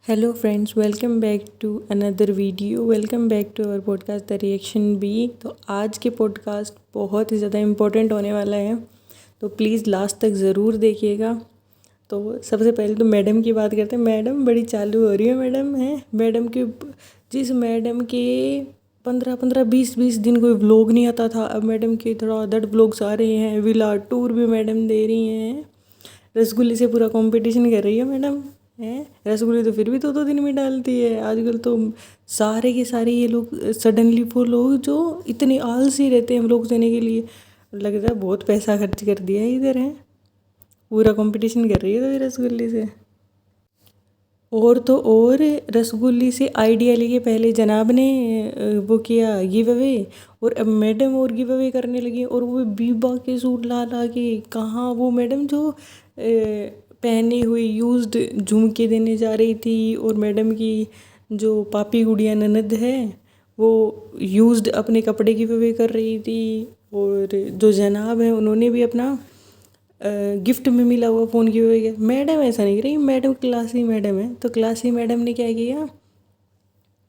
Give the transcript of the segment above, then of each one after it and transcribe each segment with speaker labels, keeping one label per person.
Speaker 1: Hello friends, welcome back to another video. Welcome back to our podcast the reaction B. तो आज के podcast बहुत ही ज़्यादा important होने वाला है, तो प्लीज़ लास्ट तक ज़रूर देखिएगा। तो सबसे पहले तो मैडम की बात करते हैं। मैडम बड़ी चालू हो रही है। मैडम है मैडम के जिस मैडम के 15-20 दिन कोई व्लॉग नहीं आता था, अब मैडम के धड़ाधड़ व्लॉग्स आ रहे हैं। विला टूर भी मैडम दे रही हैं। रसगुल्ले से पूरा कंपटीशन कर रही है मैडम है। रसगुल्ले तो फिर भी 2-2 दिन में डालती है। आजकल तो सारे के सारे ये लोग सडनली वो लोग जो इतने आलसी रहते हैं व्लॉग देने के लिए, लगता है बहुत पैसा खर्च कर दिया है इधर है। पूरा कंपटीशन कर रही है तो ये रसगुल्ले से। और तो और रसगुल्ले से आइडिया लेके पहले जनाब ने वो किया गिव अवे, और अब मैडम और गिव अवे करने लगी। और वो बीबा के सूट ला ला के, कहाँ वो मैडम जो पहनी हुई यूज्ड झुमके देने जा रही थी, और मैडम की जो पापी गुड़िया ननद है वो यूज्ड अपने कपड़े गिव अवे कर रही थी। और जो जनाब है उन्होंने भी अपना गिफ्ट में मिला हुआ फ़ोन की हुई है। मैडम ऐसा नहीं करी, मैडम क्लासी मैडम है। तो क्लासी मैडम ने क्या किया,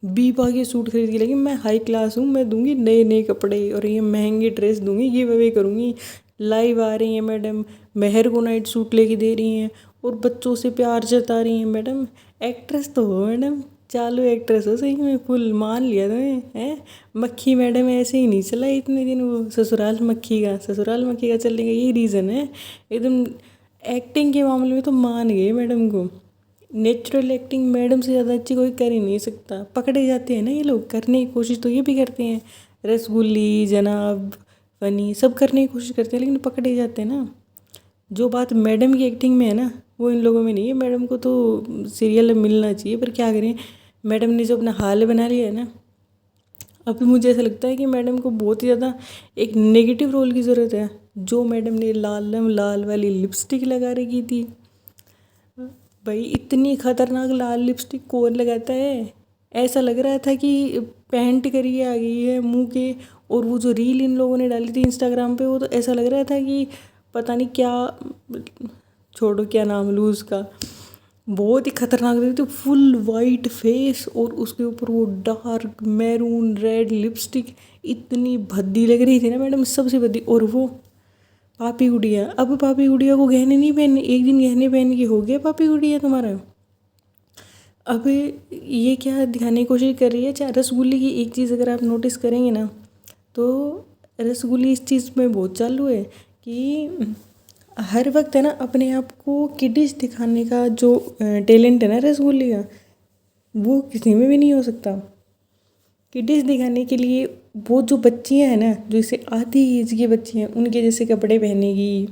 Speaker 1: बीबा के सूट खरीद के लगी, मैं हाई क्लास हूँ, मैं दूंगी नए नए कपड़े और ये महंगी ड्रेस दूंगी, गिव अवे करूँगी। लाइव आ रही हैं मैडम, मेहर को नाइट सूट लेके दे रही हैं और बच्चों से प्यार जता रही हैं। मैडम एक्ट्रेस तो हो मैडम, चालू एक्ट्रेस हो सही में, फुल मान लिया तुम्हें हैं। मक्खी मैडम ऐसे ही नहीं चला इतने दिन, वो ससुराल मक्खी का चलने का यही रीज़न है। एकदम एक्टिंग के मामले में तो मान गए मैडम को। नेचुरल एक्टिंग मैडम से ज़्यादा अच्छी कोई कर ही नहीं सकता। पकड़े जाते हैं ना ये लोग, करने की कोशिश तो ये भी करते हैं। रसगुल्ली जनाब फनी सब करने की कोशिश करते हैं, लेकिन पकड़े जाते हैं ना। जो बात मैडम की एक्टिंग में है ना, वो इन लोगों में नहीं है। मैडम को तो सीरियल मिलना चाहिए, पर क्या करें, मैडम ने जो अपना हाल बना लिया है ना। अब मुझे ऐसा लगता है कि मैडम को बहुत ही ज़्यादा एक नेगेटिव रोल की ज़रूरत है। जो मैडम ने लाल वाली लिपस्टिक लगा रखी थी, भाई इतनी खतरनाक लाल लिपस्टिक कौन लगाता है। ऐसा लग रहा था कि पेंट करिए आ गई है मुंह के। और वो जो रील इन लोगों ने डाली थी इंस्टाग्राम पे, वो तो ऐसा लग रहा था कि पता नहीं क्या, छोड़ो क्या नाम लूँ उसका। बहुत ही खतरनाक लग रही थी, फुल वाइट फेस और उसके ऊपर वो डार्क मैरून रेड लिपस्टिक। इतनी भद्दी लग रही थी ना मैडम, सबसे भद्दी। और वो पापी गुड़िया, अब पापी गुड़िया को गहने नहीं पहनने, एक दिन गहने पहन के हो गया पापी गुड़िया तुम्हारा। अब ये क्या दिखाने की कोशिश कर रही है। चाहे रसगुल्ले की एक चीज़ अगर आप नोटिस करेंगे ना, तो रसगुल्ले इस चीज़ में बहुत चालू है कि हर वक्त है ना अपने आप को किडिश दिखाने का जो टैलेंट है ना रसगुल्ले का, वो किसी में भी नहीं हो सकता। किडिश दिखाने के लिए वो जो बच्चियां हैं ना, जो इसे आधी एज की बच्चियां, उनके जैसे कपड़े पहनेगी,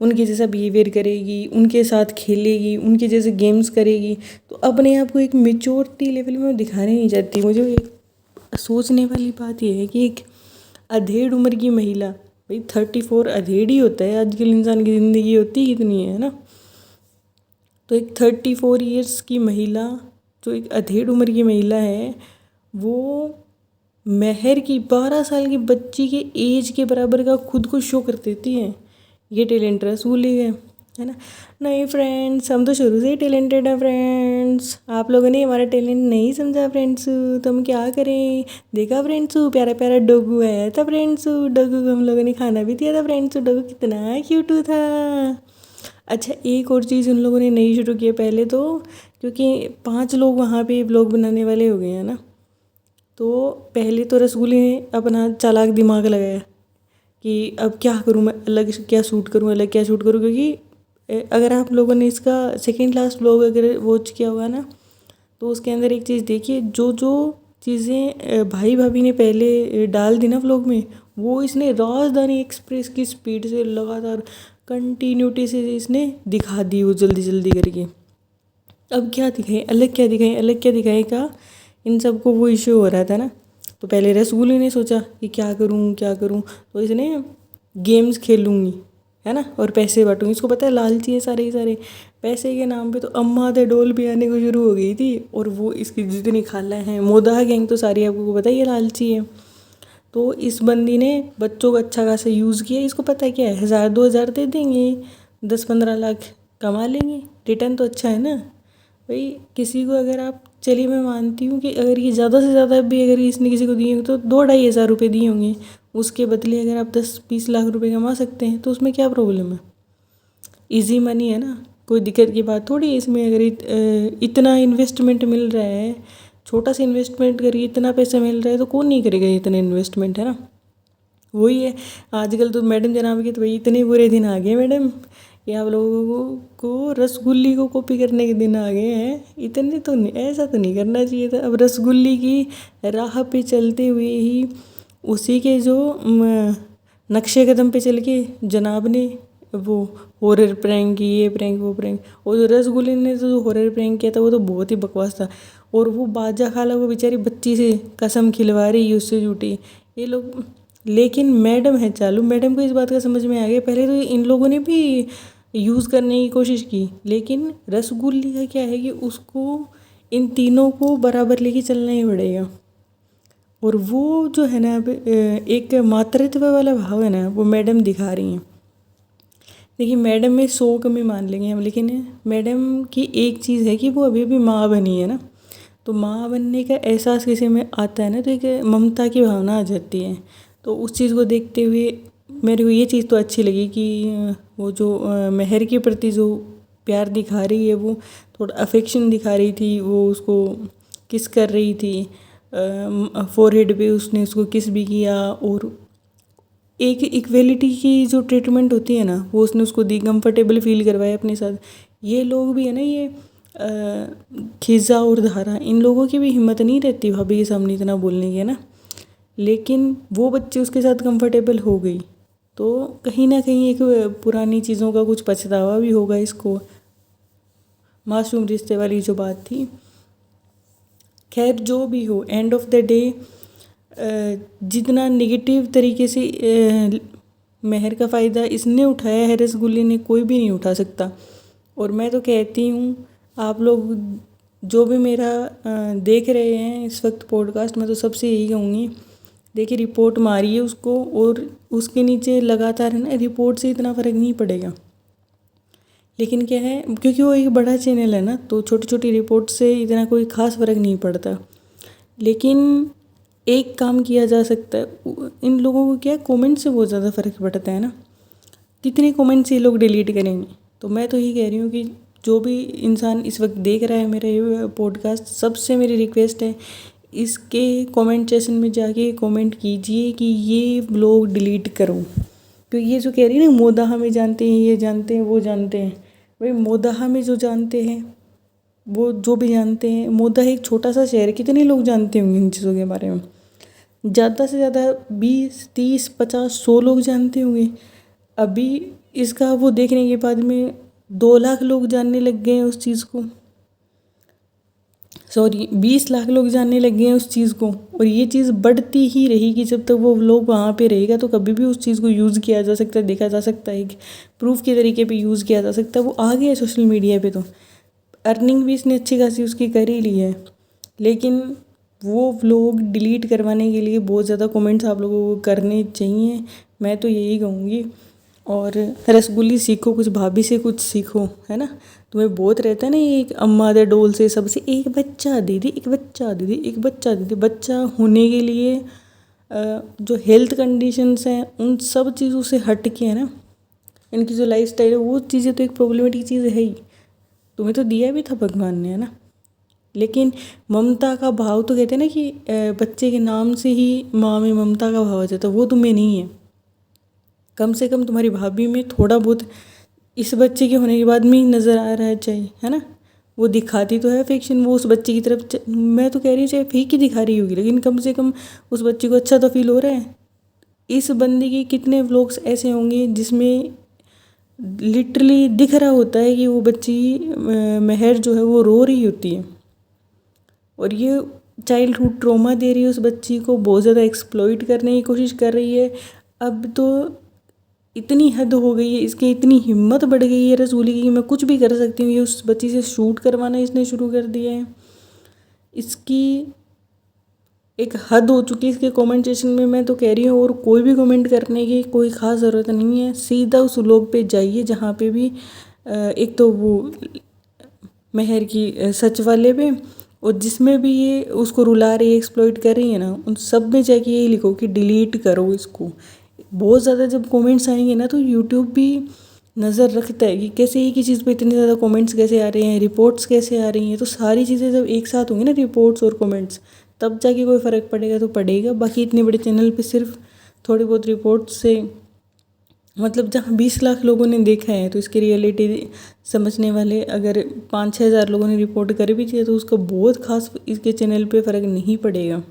Speaker 1: उनके जैसा बिहेवियर करेगी, उनके साथ खेलेगी, उनके जैसे गेम्स करेगी, तो अपने आप को एक मेच्योरिटी लेवल में दिखाने नहीं चाहती। मुझे एक सोचने वाली बात यह है कि एक अधेड़ उम्र की महिला, भाई 34 अधेड़ ही होता है, आजकल इंसान की ज़िंदगी होती कितनी है ना। तो एक 34 ईयर्स की महिला, जो एक अधेड़ उम्र की महिला है, वो महर की 12 साल की बच्ची के एज के बराबर का खुद को शो कर देती है। ये टैलेंट रसूली है ना। नहीं फ्रेंड्स, हम तो शुरू से ही टैलेंटेड है फ्रेंड्स। आप लोगों ने हमारा टैलेंट नहीं समझा फ्रेंड्स, तो हम क्या करें। देखा फ्रेंड्स, प्यारा प्यारा डोगू आया था फ्रेंड्स, डोगू को हम लोगों ने खाना भी दिया था फ्रेंड्स। डोगू कितना क्यूट था। अच्छा, एक और चीज़ उन लोगों ने नहीं शुरू किया पहले तो, क्योंकि 5 लोग वहाँ पे व्लॉग बनाने वाले हो गए हैं ना। तो पहले तो रसगुल्ले ने अपना चालाक दिमाग लगाया कि अब क्या करूँ मैं, अलग क्या शूट करूँ, अलग क्या शूट करूँ। क्योंकि अगर आप लोगों ने इसका सेकेंड लास्ट व्लॉग अगर वॉच किया होगा ना, तो उसके अंदर एक चीज़ देखिए, जो जो चीज़ें भाई भाभी ने पहले डाल दी ना व्लॉग में, वो इसने राजधानी एक्सप्रेस की स्पीड से लगातार कंटिन्यूटी से इसने दिखा दी, वो जल्दी जल्दी करके। अब क्या दिखाएं, अलग क्या दिखाएं, अलग क्या दिखाएं का इन सबको वो इश्यू हो रहा था ना। तो पहले रसगुल्ले ने सोचा कि क्या करूं क्या करूं, तो इसने गेम्स खेलूंगी है ना, और पैसे बांटूंगी। इसको पता है लालची है सारे के सारे, पैसे के नाम पे तो अम्मा दे डोल भी आने को शुरू हो गई थी। और वो इसकी जितनी खाला हैं, मोदा गैंग तो सारी आपको पता ही है लालची है। तो इस बंदी ने बच्चों का अच्छा खासा यूज़ किया। इसको पता है क्या है, 1000-2000 दे देंगे, 10-15 लाख कमा लेंगे, रिटर्न तो अच्छा है ना। भाई किसी को अगर आप, चलिए मैं मानती हूँ कि अगर ये ज़्यादा से ज़्यादा भी अगर इसने किसी को दिए होंगे तो 2-2.5 हज़ार रुपये दिए होंगे, उसके बदले अगर आप 10-20 लाख रुपए कमा सकते हैं तो उसमें क्या प्रॉब्लम है। इजी मनी है ना, कोई दिक्कत की बात थोड़ी है इसमें। अगर इतना इन्वेस्टमेंट मिल रहा है, छोटा सा इन्वेस्टमेंट करिए, इतना पैसा मिल रहा है तो कौन नहीं करेगा इतना इन्वेस्टमेंट, है ना। वही है, आजकल तो मैडम जनाब के तो भाई इतने बुरे दिन आ गए मैडम कि आप लोगों को रसगुल्ली को कॉपी करने के दिन आ गए हैं। इतने तो नहीं, ऐसा तो नहीं करना चाहिए था। अब रसगुल्ली की राह पे चलते हुए ही उसी के जो नक्शे कदम पे चल के जनाब ने वो हॉरर प्रैंक की, ये प्रैंक वो प्रैंक, और जो रसगुल्ले ने तो जो हॉरर प्रैंक किया था वो तो बहुत ही बकवास था। और वो बाजा खाला वो बेचारी बच्ची से कसम खिलवा रही है उससे झूठी, ये लोग। लेकिन मैडम है चालू, मैडम को इस बात का समझ में आ गया। पहले तो इन लोगों ने भी यूज़ करने की कोशिश की, लेकिन रसगुल्ली का क्या है कि उसको इन तीनों को बराबर लेके चलना ही पड़ेगा। और वो जो है ना, अब एक मातृत्व वाला भाव है ना, वो मैडम दिखा रही हैं। देखिए मैडम में 100 कमी मान लेंगे हम, लेकिन मैडम की एक चीज़ है कि वो अभी भी माँ बनी है ना। तो माँ बनने का एहसास किसी में आता है ना, तो एक ममता की भावना आ जाती है। तो उस चीज़ को देखते हुए मेरे को ये चीज़ तो अच्छी लगी कि वो जो मेहर के प्रति जो प्यार दिखा रही है, वो थोड़ा अफेक्शन दिखा रही थी। वो उसको किस कर रही थी, फोरहेड पे उसने उसको किस भी किया। और एक इक्वेलिटी की जो ट्रीटमेंट होती है ना, वो उसने उसको दी, कंफर्टेबल फील करवाया अपने साथ। ये लोग भी है ना, ये खिज़ा और धारा, इन लोगों की भी हिम्मत नहीं रहती भाभी के सामने इतना बोलने की, है ना। लेकिन वो बच्चे उसके साथ कंफर्टेबल हो गई, तो कहीं ना कहीं एक पुरानी चीज़ों का कुछ पछतावा भी होगा इसको। मासूम रिश्ते वाली जो बात थी, खैर जो भी हो, एंड ऑफ द डे जितना नेगेटिव तरीके से मेहर का फ़ायदा इसने उठाया है, रसगुल्ले ने कोई भी नहीं उठा सकता। और मैं तो कहती हूँ आप लोग जो भी मेरा देख रहे हैं इस वक्त पॉडकास्ट, मैं तो सबसे यही कहूँगी, देखिए रिपोर्ट मारिए उसको, और उसके नीचे लगातार है ना, रिपोर्ट से इतना फ़र्क नहीं पड़ेगा। लेकिन क्या है, क्योंकि वो एक बड़ा चैनल है ना, तो छोटी छोटी रिपोर्ट से इतना कोई ख़ास फ़र्क नहीं पड़ता। लेकिन एक काम किया जा सकता है, इन लोगों को क्या कमेंट से बहुत ज़्यादा फ़र्क पड़ता है ना, कितने कमेंट्स ये लोग डिलीट करेंगे। तो मैं तो ये कह रही हूँ कि जो भी इंसान इस वक्त देख रहा है मेरा ये पॉडकास्ट, सबसे मेरी रिक्वेस्ट है, इसके कमेंट सेक्शन में जाके कमेंट कीजिए कि ये व्लॉग डिलीट करो। क्योंकि ये जो कह रही है ना, मोदाहा में जानते हैं, ये जानते हैं, वो जानते हैं, भाई मोदाहा में जो जानते हैं, वो जो भी जानते हैं, मोदाहा एक छोटा सा शहर, कितने लोग जानते होंगे इन चीज़ों के बारे में। ज़्यादा से ज़्यादा 20, 30, 50, 100 लोग जानते होंगे। अभी इसका वो देखने के बाद में 2 लाख लोग जानने लग गए हैं उस चीज़ को, सॉरी 20 लाख लोग जानने लग गए हैं उस चीज़ को। और ये चीज़ बढ़ती ही रहेगी जब तक वो लोग वहाँ पे रहेगा। तो कभी भी उस चीज़ को यूज़ किया जा सकता है, देखा जा सकता है, प्रूफ के तरीके पे यूज़ किया जा सकता है। वो आ गया है सोशल मीडिया पे, तो अर्निंग भी इसने अच्छी खासी उसकी कर ही ली है। लेकिन वो व्लॉग डिलीट करवाने के लिए बहुत ज़्यादा कमेंट्स आप लोगों को करने चाहिए, मैं तो यही कहूँगी। और रसगुल्ली सीखो, कुछ भाभी से कुछ सीखो, है ना। तुम्हें बहुत रहता है ना ये एक अम्मा दे डोल से, सबसे एक बच्चा दीदी, एक बच्चा दीदी, एक बच्चा दीदी। बच्चा होने के लिए जो हेल्थ कंडीशंस हैं उन सब चीज़ों से हट के, है ना, इनकी जो लाइफ स्टाइल है वो चीज़ें तो एक प्रॉब्लमेटिक चीज़ है ही। तुम्हें तो दिया भी था भगवान ने, है ना। लेकिन ममता का भाव तो कहते हैं ना कि बच्चे के नाम से ही माँ में ममता का भाव आ जाता है, वो तुम्हें नहीं है। कम से कम तुम्हारी भाभी में थोड़ा बहुत इस बच्चे के होने के बाद में ही नज़र आ रहा है, चाहिए, है ना। वो दिखाती तो है अफेक्शन, वो उस बच्चे की तरफ, मैं तो कह रही हूँ चाहे फेक ही दिखा रही होगी, लेकिन कम से कम उस बच्चे को अच्छा तो फील हो रहा है। इस बंदे के कितने व्लॉग्स ऐसे होंगे जिसमें लिटरली दिख रहा होता है कि वो बच्ची मेहर जो है वो रो रही होती है, और ये चाइल्डहुड ट्रॉमा दे रही है उस बच्ची को, बहुत ज़्यादा एक्सप्लॉइट करने की कोशिश कर रही है। अब तो इतनी हद हो गई है इसकी, इतनी हिम्मत बढ़ गई है रसूली की कि मैं कुछ भी कर सकती हूँ। ये उस बच्ची से शूट करवाना इसने शुरू कर दिया है। इसकी एक हद हो चुकी है इसके कमेंट सेक्शन में, मैं तो कह रही हूँ। और कोई भी कमेंट करने की कोई ख़ास ज़रूरत नहीं है, सीधा उस लोग पे जाइए जहाँ पे भी एक तो वो मेहर की सच वाले पे, और जिसमें भी ये उसको रुला रही है, एक्सप्लॉइट कर रही है ना, उन सब में जाके यही लिखो कि डिलीट करो इसको। बहुत ज़्यादा जब कमेंट्स आएंगे ना तो यूट्यूब भी नज़र रखता है कि कैसे एक ही चीज़ पे इतने ज़्यादा कमेंट्स कैसे आ रहे हैं, रिपोर्ट्स कैसे आ रही हैं। तो सारी चीज़ें जब एक साथ होंगी ना, रिपोर्ट्स और कमेंट्स, तब जाके कोई फ़र्क पड़ेगा तो पड़ेगा। बाकी इतने बड़े चैनल पे सिर्फ थोड़ी बहुत रिपोर्ट्स से, मतलब जहाँ 20 लाख लोगों ने देखा है तो इसकी रियलिटी समझने वाले अगर 5-6 हज़ार लोगों ने रिपोर्ट कर भी दिया तो उसका बहुत खास इसके चैनल पे फ़र्क नहीं पड़ेगा।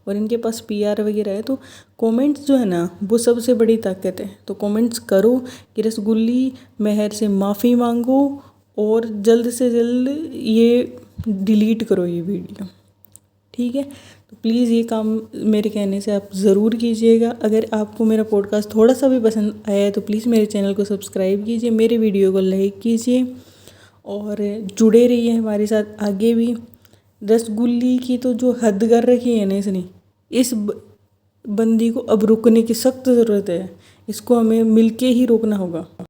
Speaker 1: और इनके पास पीआर वगैरह है। तो कमेंट्स जो है ना वो सबसे बड़ी ताकत है। तो कमेंट्स करो कि रसगुल्ली मेहर से माफ़ी मांगो और जल्द से जल्द ये डिलीट करो ये वीडियो, ठीक है। तो प्लीज़ ये काम मेरे कहने से आप ज़रूर कीजिएगा। अगर आपको मेरा पॉडकास्ट थोड़ा सा भी पसंद आया है तो प्लीज़ मेरे चैनल को सब्सक्राइब कीजिए, मेरे वीडियो को लाइक कीजिए और जुड़े रहिए हमारे साथ आगे भी। रसगुल्ली की तो जो हद कर रखी है ना इसने, इस बंदी को अब रुकने की सख्त ज़रूरत है। इसको हमें मिलके ही रोकना होगा।